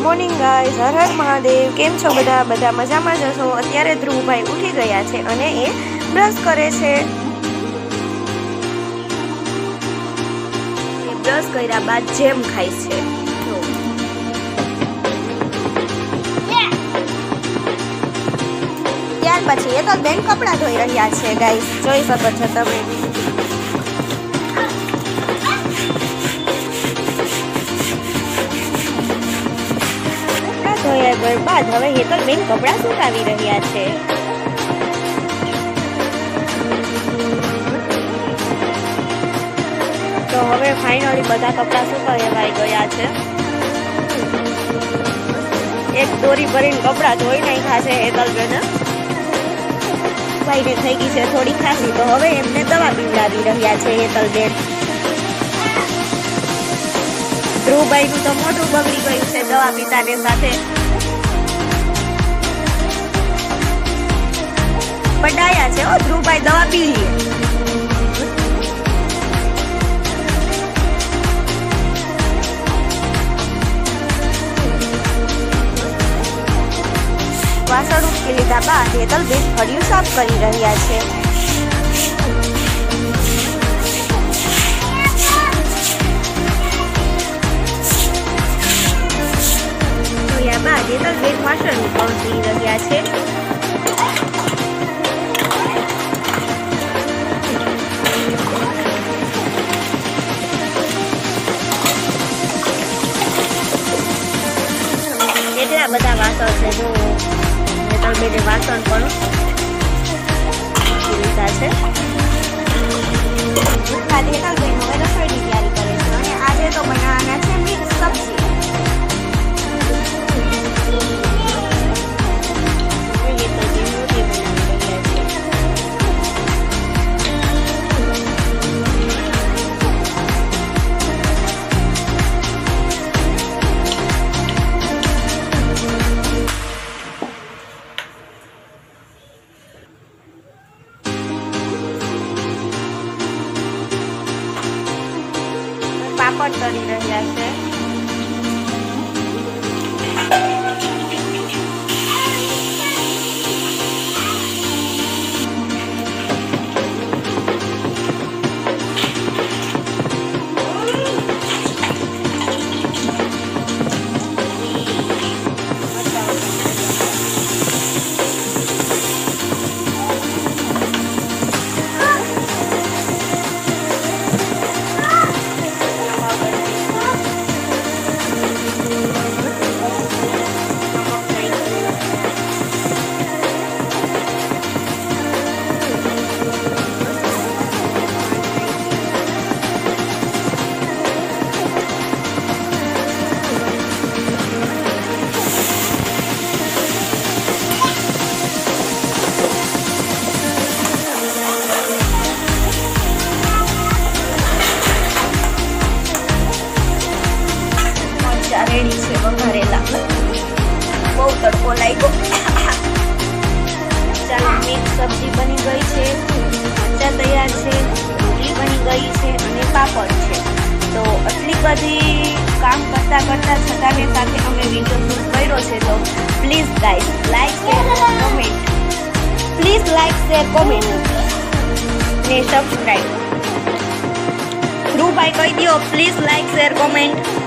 Morning guys, Har Har Mahadev. કેમ છો બધા મજામાં જ હશો. અત્યારે ધ્રુવભાઈ ઉઠી ગયા છે અને એ બ્રશ કરે છે. એ બ્રશ કર્યા બાદ જેમ ખાય છે. ત્યાર પછી એ તો બેન કપડાં ધોઈ રહ્યા છે ગાઈઝ, જોઈ શકો છો તમે. ધોયા બાદ હવે હેતલબેન કપડાં સુકાવી રહ્યા છે. તો હવે ફાઇનલી બધા કપડાં સુકાવાઈ ગયા છે. એક દોરી ભરીને કપડાં ધોઈ નાખ્યા છે હેતલબેન. ભાઈને થઈ ગઈ છે થોડી ખાંસી, તો હવે એમને દવા પીવડાવી રહ્યા છે હેતલબેન. ધ્રુવભાઈનું તો મોઢું બગડી ગયું છે દવા પીતાની સાથે. પડાયા છે ઓ ધ્રુવભાઈ, દવા પી લઈએ. વાસણ ઉટકી લીધા બાદ હેતલબેન ફળિયું સાફ કરી રહ્યા છે. ધોયા બાદ હેતલબેન વાસણ ઉટકી રહ્યા છે. કેટલા બધા વાસણ છે જો. હેતલબેને વાસણ પણ લીધા છે. હેતલબેન હવે રસોઈની તૈયારી કરે છે અને આજે તો બનાવવાના છે મિક્સ સબ્જી. પાપડ તળી રહ્યા છે. રેડી છે વઘારેલા. બહુ તડકો લાગ્યો. ચાલો, મિક્સ સબ્જી બની ગઈ છે, મરચાં તૈયાર છે, રોટલી બની ગઈ છે અને પાપડ છે. તો આટલી બધી કામ કરતા છતાંની સાથે અમે વિડીયો શૂટ કર્યો છે. તો please guys like share comment, please like share comment ને સબસ્ક્રાઈબ. ધ્રુવભાઈ કહી દો પ્લીઝ લાઈક શેર કોમેન્ટ.